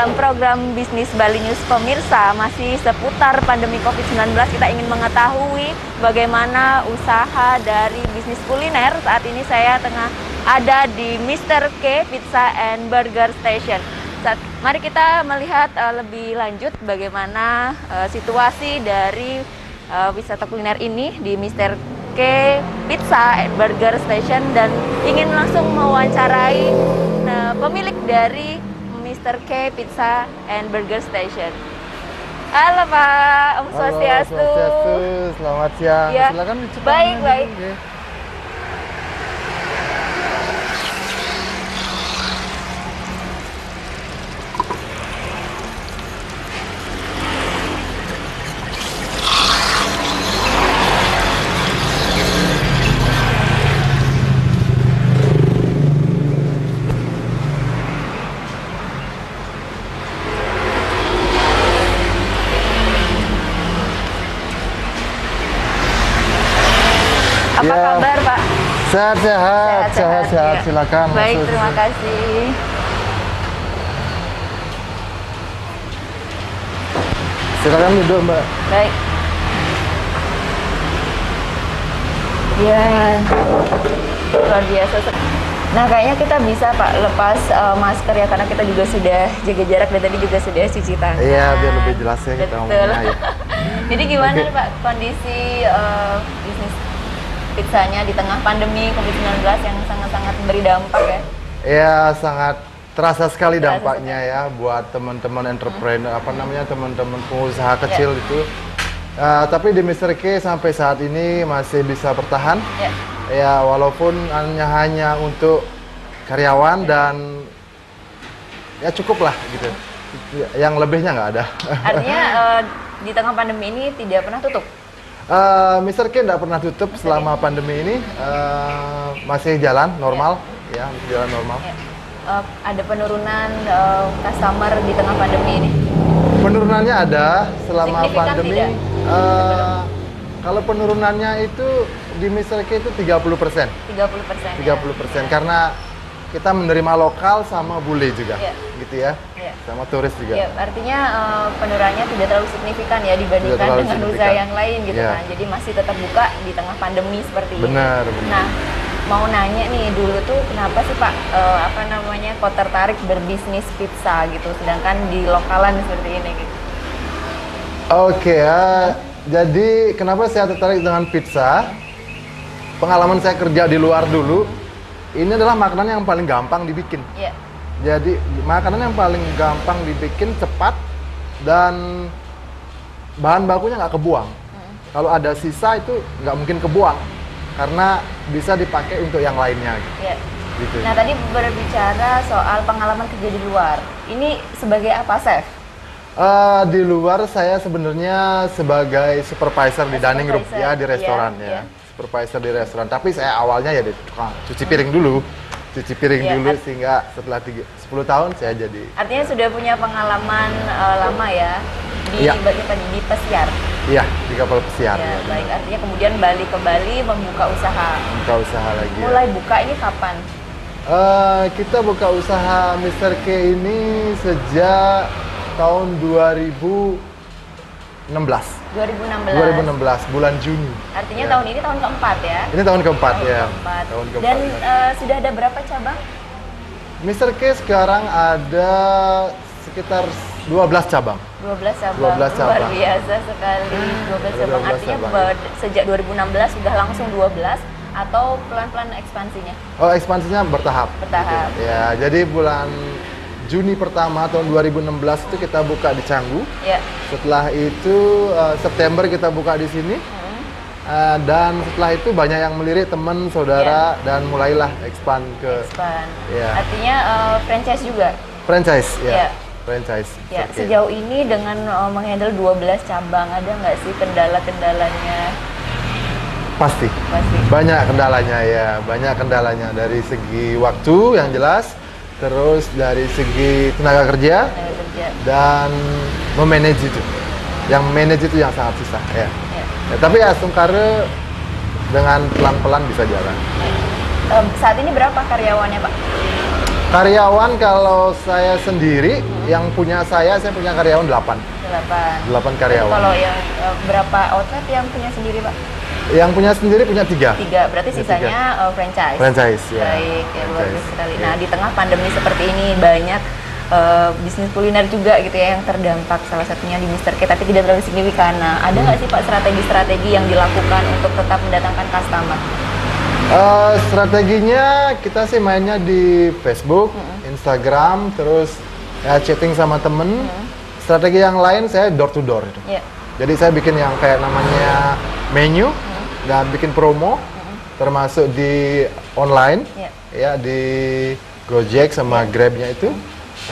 dalam program Bisnis Bali News pemirsa masih seputar pandemi COVID-19. Kita ingin mengetahui bagaimana usaha dari bisnis kuliner. Saat ini saya tengah ada di Mr. K Pizza and Burger Station. Mari kita melihat lebih lanjut bagaimana situasi dari wisata kuliner ini di Mr. K Pizza and Burger Station, dan ingin langsung mewawancarai pemilik dari Mr. K Pizza and Burger Station. Halo Pak, Om Swastiastu. Halo, Swastiastu. Selamat siang. Ya. Silakan dicetak. Baik. Okay. Apa kabar Pak? Sehat. Ya. Silakan. Baik, masuk. terima kasih. Silakan duduk, Mbak. Baik. Ya, luar biasa. Nah, kayaknya kita bisa Pak lepas masker ya, karena kita juga sudah jaga jarak dan tadi juga sudah cuci tangan. Iya, biar lebih jelas ya kita Betul. ngomongnya ya. Jadi gimana Oke. nih, Pak kondisi bisnis pizzanya di tengah pandemi COVID-19 yang sangat-sangat memberi dampak ya? Iya, sangat terasa sekali Terasa dampaknya ya buat teman-teman entrepreneur, teman-teman pengusaha kecil itu. Tapi di Mr. K sampai saat ini masih bisa bertahan. Ya. Ya, walaupun hanya untuk karyawan dan ya cukup lah gitu. Yang lebihnya nggak ada. Artinya di tengah pandemi ini tidak pernah tutup? Mr. K nggak pernah tutup selama pandemi ini, masih jalan normal, ya masih jalan normal. Ya. Ada penurunan customer di tengah pandemi ini? Penurunannya ada selama Signifikan pandemi. tidak? Kalau penurunannya itu di Mr. K itu 30%. 30%. 30% karena kita menerima lokal sama bule juga, Ya. gitu ya, Ya. sama turis juga. Ya, artinya penurunannya tidak terlalu signifikan ya dibandingkan terlalu dengan usaha signifikan. yang lain gitu Ya. kan. Jadi masih tetap buka di tengah pandemi seperti ini. Benar. Nah, mau nanya nih, dulu tuh kenapa sih Pak kok tertarik berbisnis pizza gitu, sedangkan di lokalan seperti ini gitu? Oke ya, jadi kenapa saya tertarik dengan pizza? Pengalaman saya kerja di luar dulu, ini adalah makanan yang paling gampang dibikin. Iya. Jadi makanan yang paling gampang dibikin, cepat, dan bahan bakunya nggak kebuang. Kalau ada sisa itu nggak mungkin kebuang, karena bisa dipakai untuk yang lainnya. Iya. Gitu. Nah, tadi berbicara soal pengalaman kerja di luar. Ini sebagai apa, Chef? Di luar saya sebenarnya sebagai supervisor di dining room, Supervisor, ya di restoran iya. ya. Supervisor di restoran. Tapi saya awalnya ya di tukang cuci piring dulu. Cuci piring Iya, dulu sehingga setelah 10 tahun saya jadi. Artinya sudah punya pengalaman lama ya di Iya. di pesiar. Iya, di kapal pesiar. Ya, Ya, baik. Artinya kemudian balik ke Bali membuka usaha. buka usaha lagi. Ya. Mulai buka ini kapan? Kita buka usaha Mr. K ini sejak tahun 2016. 2016. Bulan Juni. Artinya Ya. tahun ini tahun keempat ya? Ini tahun keempat ya. Keempat. Tahun keempat. Dan ya. sudah ada berapa cabang? Mr. K sekarang ada sekitar 12 cabang. 12 cabang. 12 Luar cabang. biasa sekali. 12 Ada cabang. 12 Artinya cabang. sejak 2016 sudah langsung 12 atau pelan-pelan ekspansinya? Oh, ekspansinya bertahap. Bertahap. Gitu. Ya, jadi bulan Juni pertama tahun 2016 itu kita buka di Canggu. Ya. Setelah itu September kita buka di sini. Dan setelah itu banyak yang melirik teman, saudara, dan mulailah expand ke Expand. Ya. Artinya franchise juga? franchise. Ya, Ya. franchise. Ya, Oke. sejauh ini dengan menghandle 12 cabang, ada nggak sih kendala-kendalanya? Pasti. Pasti. Banyak kendalanya ya, banyak kendalanya dari segi waktu yang jelas, terus dari segi tenaga kerja Tenaga kerja. dan memanage itu. Yang manage itu yang sangat susah ya. Ya. Ya, tapi ya sungkara dengan pelan-pelan bisa jalan. Saat ini berapa karyawannya, Pak? Karyawan kalau saya sendiri, yang punya saya punya karyawan 8. 8. 8 karyawan. Kalau yang berapa outlet yang punya sendiri, Pak? Yang punya sendiri punya 3. 3, berarti sisanya franchise. Franchise, ya. Baik, ya luar Franchise, biasa sekali. ya. Nah, di tengah pandemi seperti ini banyak bisnis kuliner juga gitu ya yang terdampak, salah satunya di Mr. K, tapi tidak terlalu signifikan. Nah, ada nggak sih Pak strategi-strategi yang dilakukan untuk tetap mendatangkan customer? Strateginya kita sih mainnya di Facebook, Instagram, terus ya chatting sama temen. Strategi yang lain saya door to door itu. Iya. Jadi saya bikin yang kayak namanya menu dan bikin promo, termasuk di online, ya di Gojek sama Grab-nya itu.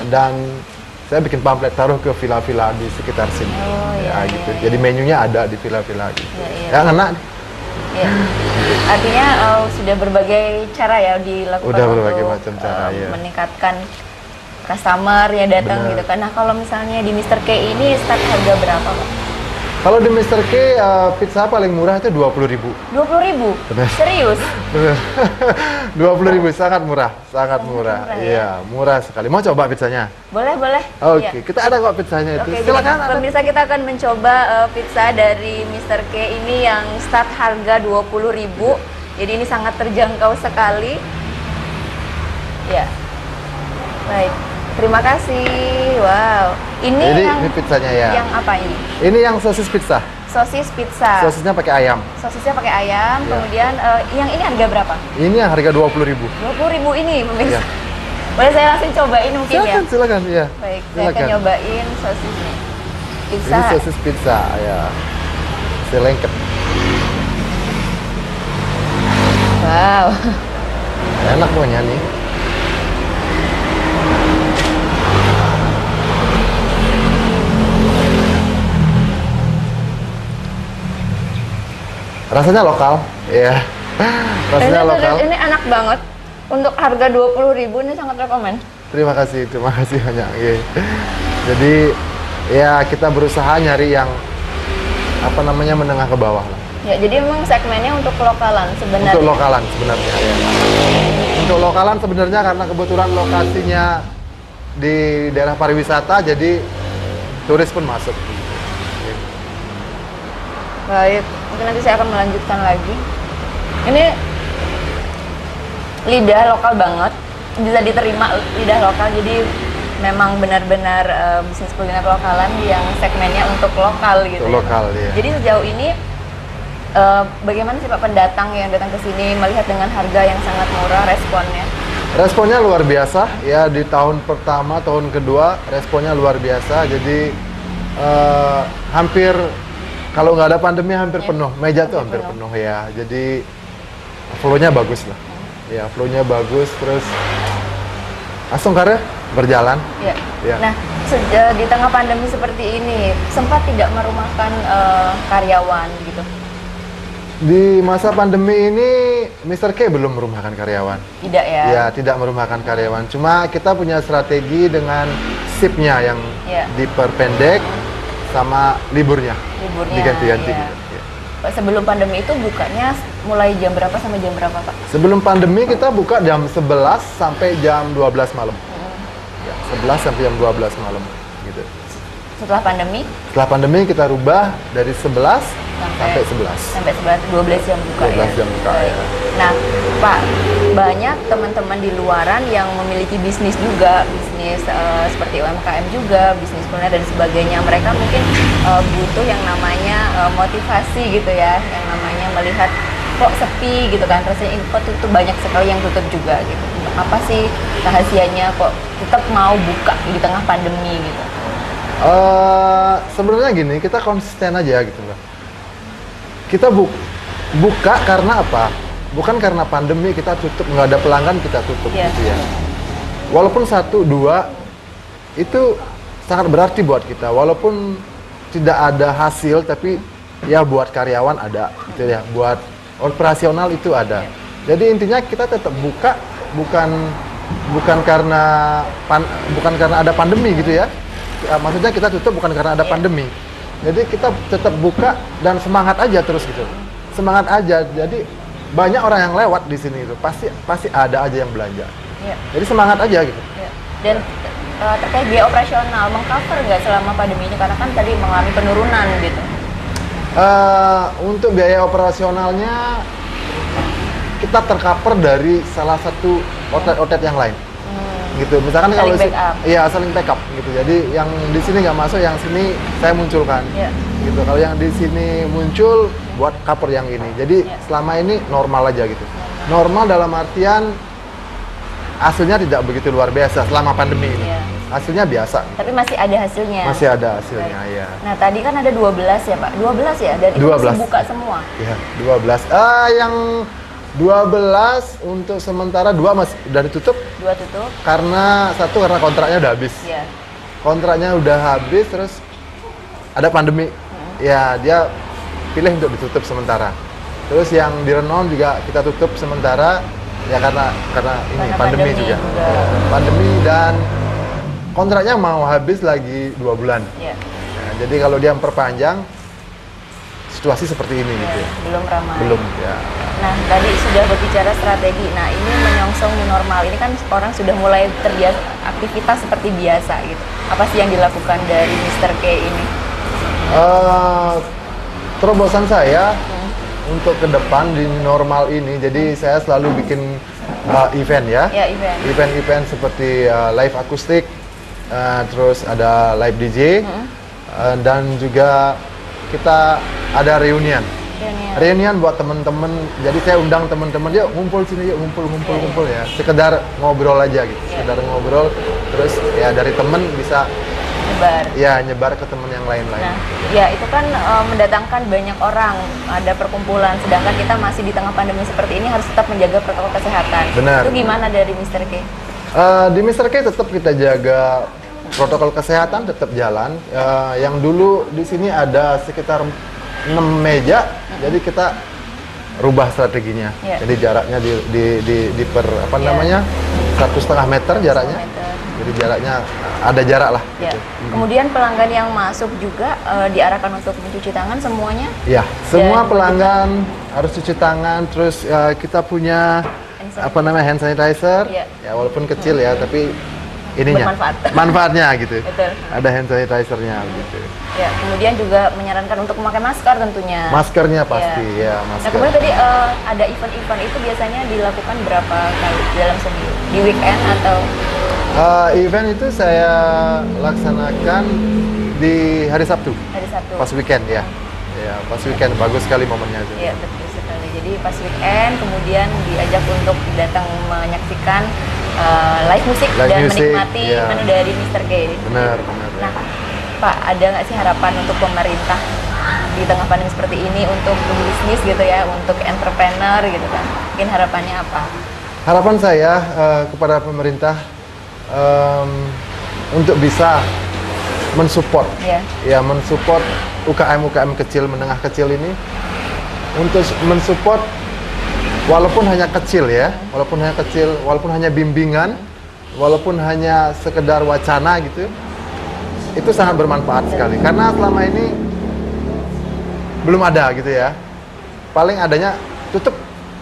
Dan saya bikin pamflet taruh ke villa-villa di sekitar sini. Oh, ya gitu. Jadi menunya ada di villa-villa gitu. Iya. Ya ngena. Ya. Artinya sudah berbagai cara ya dilakukan Udah berbagai untuk macam cara, ya. meningkatkan customer ya datang Benar. gitu kan. Nah, kalau misalnya di Mr. K ini start harga berapa, Pak? Kalau di Mr. K pizza paling murah itu 20.000. 20.000? Benar. Serius? Bener. 20.000 sangat murah, sangat murah. murah, ya? Iya, murah sekali. Mau coba pizzanya? Boleh, boleh. Oke, Iya. kita ada kok pizzanya itu. Oke, Silakan. jadi ada. pemirsa kita akan mencoba pizza dari Mr. K ini yang start harga 20.000. Jadi ini sangat terjangkau sekali. Ya. Baik. Terima kasih. Wow. Ini Jadi yang ini pizzanya ya. yang apa ini? Ini yang sosis pizza. Sosis pizza. Sosisnya pakai ayam. Sosisnya pakai ayam. Ya. Kemudian yang ini harga berapa? Ini yang harga 20.000. 20.000 ini, pemirsa. Ya. Boleh saya langsung cobain mungkin ya? Silakan, ya. Baik, saya akan Silakan. nyobain sosisnya. Pizza. Ini sosis pizza ya. Selengket. Wow. Enak pokoknya nih. Rasanya lokal, ya. Rasanya lokal. Ini enak banget. Untuk harga 20.000 ini sangat rekomen. Terima kasih banyak. Iya. Jadi ya kita berusaha nyari yang apa namanya menengah ke bawah lah. Ya, jadi memang segmennya untuk lokalan sebenarnya. Untuk lokalan sebenarnya. Ya. Untuk lokalan sebenarnya karena kebetulan lokasinya di daerah pariwisata, jadi turis pun masuk. Baik, mungkin nanti saya akan melanjutkan lagi. Ini lidah lokal banget, bisa diterima lidah lokal. Jadi memang benar-benar bisnis kuliner lokalan yang segmennya untuk lokal gitu. Untuk lokal, ya. Jadi sejauh ini bagaimana sih Pak pendatang yang datang ke sini melihat dengan harga yang sangat murah, responnya? Responnya luar biasa ya, di tahun pertama, tahun kedua responnya luar biasa. Jadi hampir kalau nggak ada pandemi hampir penuh, meja tuh hampir penuh ya. Jadi flow-nya bagus lah. Ya, flow-nya bagus, terus langsung karya berjalan. Ya. Ya. Nah, di tengah pandemi seperti ini sempat tidak merumahkan karyawan gitu. Di masa pandemi ini Mr. K belum merumahkan karyawan. Tidak ya? Ya, tidak merumahkan karyawan. Cuma kita punya strategi dengan shift-nya yang diperpendek sama liburnya. Liburnya. Diganti-ganti Ya. gitu. Ya. Pak, sebelum pandemi itu bukanya mulai jam berapa sampai jam berapa, Pak? Sebelum pandemi kita buka jam 11 sampai jam 12 malam. Ya, 11 sampai jam 12 malam gitu. Setelah pandemi? Setelah pandemi kita rubah dari 11 sampai 11. Sampai 11, 12 jam buka 12 ya? jam buka, Baik. ya. Nah, Pak, banyak teman-teman di luaran yang memiliki bisnis juga, bisnis seperti UMKM juga, bisnis kuliner dan sebagainya. Mereka mungkin butuh yang namanya motivasi gitu ya, yang namanya melihat kok sepi gitu kan, rasanya kok tutup, banyak sekali yang tutup juga gitu. Apa sih rahasianya kok tetap mau buka di tengah pandemi gitu? Sebenarnya gini, kita konsisten aja gitu loh. Kita buka karena apa? Bukan karena pandemi kita tutup, nggak ada pelanggan kita tutup gitu ya. Walaupun 1, 2 itu sangat berarti buat kita. Walaupun tidak ada hasil, tapi ya buat karyawan ada gitu ya. Buat operasional itu ada. Jadi intinya kita tetap buka bukan karena ada pandemi gitu ya. Maksudnya kita tutup bukan karena ada pandemi. Jadi kita tetap buka dan semangat aja terus gitu. Semangat aja. Jadi banyak orang yang lewat di sini itu pasti ada aja yang belanja. Iya. Jadi semangat aja gitu. Ya. Dan terkait biaya operasional, mengcover nggak selama pandemi ini? Karena kan tadi mengalami penurunan gitu. Untuk biaya operasionalnya kita tercover dari salah satu outlet yang lain. Gitu. Misalkan Saling kalau backup. iya saling backup gitu. Jadi yang di sini nggak masuk, yang sini saya munculkan. Iya. Gitu. Kalau yang di sini muncul buat cover yang ini. Jadi Iya. selama ini normal aja gitu. Normal dalam artian hasilnya tidak begitu luar biasa selama pandemi ini. Iya. Hasilnya biasa. Tapi masih ada hasilnya. Masih ada hasilnya ya. Nah, tadi kan ada 12 ya, Pak? 12 ya? Dan itu 12. masih buka semua? Ya, 12. Yang 12 untuk sementara 2 masih udah ditutup 2 tutup? karena kontraknya udah habis. Iya. Kontraknya udah habis terus ada pandemi. Ya, dia pilih untuk ditutup sementara. Terus yang di Renon juga kita tutup sementara ya karena ini Karena pandemi juga. Ya, pandemi dan kontraknya mau habis lagi 2 bulan. Iya. Nah, jadi kalau dia memperpanjang situasi seperti ini gitu. Ya, belum ramai. Belum ya. Nah, tadi sudah berbicara strategi. Nah, ini menyongsong new normal. Ini kan orang sudah mulai terbiasa aktivitas seperti biasa gitu. Apa sih yang dilakukan dari Mr. K ini? Terobosan saya untuk ke depan di new normal ini, jadi saya selalu bikin event ya. Ya, event. Event-event seperti live akustik, terus ada live DJ, dan juga kita ada reunian. Reunian buat teman-teman. Jadi saya undang teman-teman, yuk ngumpul sini, yuk ngumpul ya. Sekedar ngobrol aja gitu. Sekedar ngobrol, terus ya dari teman bisa Nyebar. ya nyebar ke teman yang lain-lain. Nah, ya itu kan mendatangkan banyak orang, ada perkumpulan. Sedangkan kita masih di tengah pandemi seperti ini harus tetap menjaga protokol kesehatan. Benar. Itu gimana dari Mr. K? Di Mr. K tetap kita jaga protokol kesehatan, tetap jalan. Yang dulu di sini ada sekitar 6 meja, jadi kita rubah strateginya. Yeah. Jadi jaraknya di per apa namanya 1,5 meter jaraknya. Jadi jaraknya ada jarak lah. Ya. Gitu. Kemudian pelanggan yang masuk juga diarahkan untuk mencuci tangan semuanya. Ya, semua Dan pelanggan harus cuci tangan. Terus kita punya apa namanya hand sanitizer. Ya. Ya walaupun kecil ya, tapi ininya Bermanfaat. manfaatnya gitu. Betul. Ada hand sanitizer-nya gitu. Ya, kemudian juga menyarankan untuk memakai masker tentunya. Maskernya pasti ya, Nah, masker. kemudian tadi ada event-event itu biasanya dilakukan berapa kali dalam seminggu? Di weekend atau? Event itu saya laksanakan di hari Sabtu, Hari Sabtu. pas weekend ya. Ya, pas weekend bagus sekali momennya itu. Iya, betul sekali. Jadi pas weekend kemudian diajak untuk datang menyaksikan live musik Live dan music, menikmati iya. menu dari Mr. K. Benar. Nah, Pak, ada nggak sih harapan untuk pemerintah di tengah pandemi seperti ini untuk bisnis gitu ya, untuk entrepreneur gitu kan? Mungkin harapannya apa? Harapan saya kepada pemerintah untuk bisa mensupport, Ya. mensupport UKM kecil, menengah kecil ini, untuk mensupport walaupun hanya kecil ya, walaupun hanya bimbingan, walaupun hanya sekedar wacana gitu, itu sangat bermanfaat sekali. Karena selama ini belum ada gitu ya, paling adanya tutup.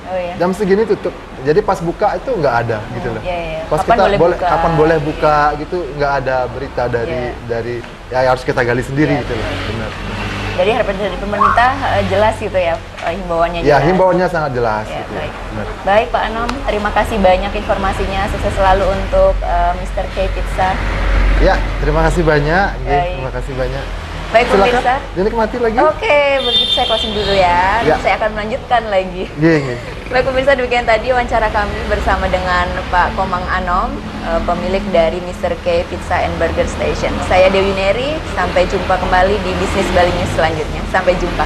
Oh iya. Jam segini tutup. Jadi pas buka itu nggak ada gitu loh. Iya. Pas Kapan kita boleh buka? kapan boleh buka gitu, nggak ada berita dari ya harus kita gali sendiri gitu loh. Benar. Jadi harapan dari pemerintah jelas gitu ya, himbauannya Ya, jelas. himbauannya sangat jelas Ya, gitu. baik. Benar. Baik Pak Anom, terima kasih banyak informasinya. Sukses selalu untuk Mr. K Pizza. Ya, terima kasih banyak. Baik. Terima kasih banyak. Baik pemirsa. Silakan dinikmati lagi. Oke, begitu saya closing dulu ya. Ya. Terus saya akan melanjutkan lagi. Gini. Baik pemirsa, demikian tadi wawancara kami bersama dengan Pak Komang Anom, pemilik dari Mr. K Pizza and Burger Station. Saya Dewi Neri, sampai jumpa kembali di Bisnis Bali News selanjutnya. Sampai jumpa.